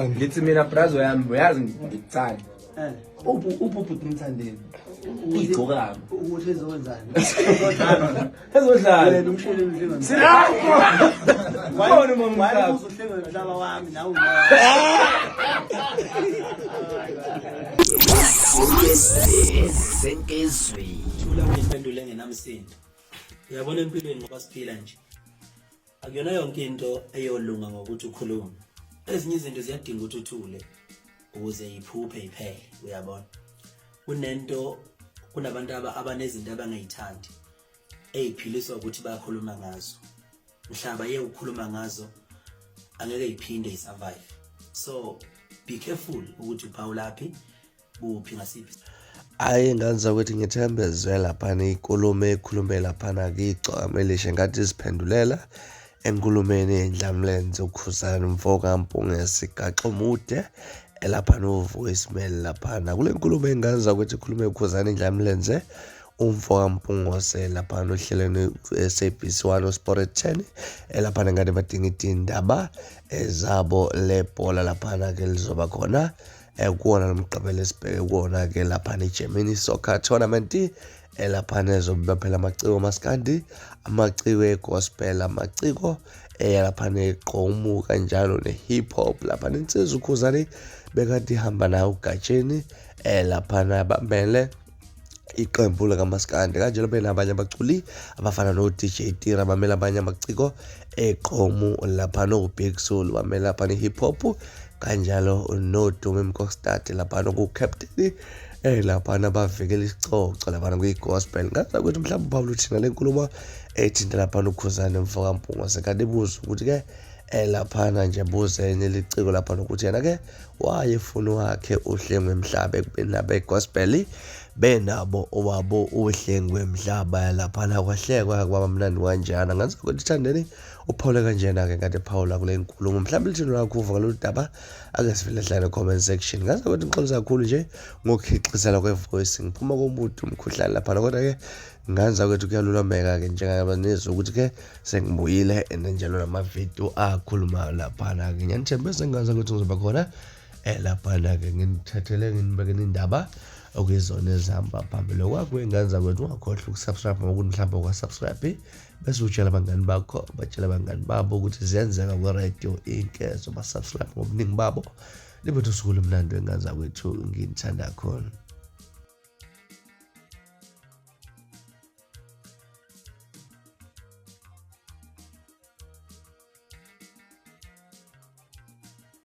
Ngithi mina brazo yami uyazi ngikuthanda. Uphi umthandeni? Uyigcokanga. Ukuthi ezokwenzani? Ezodlala. Wena umshele umhlanga. Silapho. Wabona uma Wena umhlaba. uzohlenga nomhlaba wami nawe. Thula ngiphendule ngenamsindo. Uyabona empilweni ngoba siphila nje. Akuyona yonke into eyolunga ngokuthi ukhulume. Ezinye izinto ziyadinga ukuthi uthule ukuze iphuphe iphele, uyabona. Kunento kunabantu abanezinto abangayithandi eziphiliswa ukuthi bayakhuluma ngazo. Mhlaba ye ukhuluma ngazo angeke iphinde isurvive. So be careful ukuthi uphawulaphi kuphi ngasiphi. Hayi nganza ukuthi ngithembeze lapha inkulumo ekhulume lapha ngicwamelishe ngathi siphendulela enkulumeni endlamlenze ukhuzana umfoka Mpungesi gaxo mude elapha no voicemail lapha kule nkulumo enganza ukuthi ikhulume ukhuzana endlamlenze umfoka Mpungose lapha ohlelweni SABC1 Sport 10 elapha ngade badinga indaba ezabo lebhola lapha ke lizoba khona kuona nomgqibelo esibheke kuona ke lapha eGermany soccer tournament elapha nezoba phela amaciko maskandi amaciko egospel amaciko lapha neqomu kanjalo nehip hop lapha insizwa ukhuzani bekade ihamba nayo ugatsheni lapha nabamele iqembu lakaMaskandi kanjalo benabanye abaculi abafana no DJ Tira bamela abanye amaciko eqomu lapha no Big Soul bamela lapha ne hip hop kanjalo no Dumi Mkokstad lapha no captain lapha nabavikela isicoco lapha kuyigospel ngathi ukuthi mhlawumbe Pablo thina lenkulumo ethinta lapha nokhuzana emfoka Mpungose kanti buzo ukuthi ke lapha nje buzenye liciko lapha nokuthi yena ke wayefuna wakhe uhlengwe emhlaba ekubeni gospel benabo owabo uhlengwe emhlaba lapha kwahlekwa kwaba mnandi kanjana ngathi ukuthi thandeni uPaul kanjena ke ngathi Paul kule nkulumo mhlawumbe lithini lakho uva ngalo daba ake sivele hlala comment section ngathi ukuthi ngixolisa kakhulu nje ngokukhixisela kwevoice ngiphuma komuntu umkhuhlane lapha kodwa ke nganza ukuthi kuyalulomeka ke njengabanezwe ukuthi ke sengibuyile enenjalo namavideo akhuluma lapha ke ngiyathembisa nganza ukuthi ngizoba khona lapha ke ngithathele nginibeke indaba okuyizona ezihamba phambili kwakho enganza ukuthi ungakhohlwa ukusubscribe ngokuthi mhlawumbe ukwa-subscribe bese utshela abangani bakho batshela abangani babo ukuthi ziyenzeka ku-radio inkezo ba-subscribe ngobuningi babo libe usuku lomnandi enganza kwethu ngithanda khona.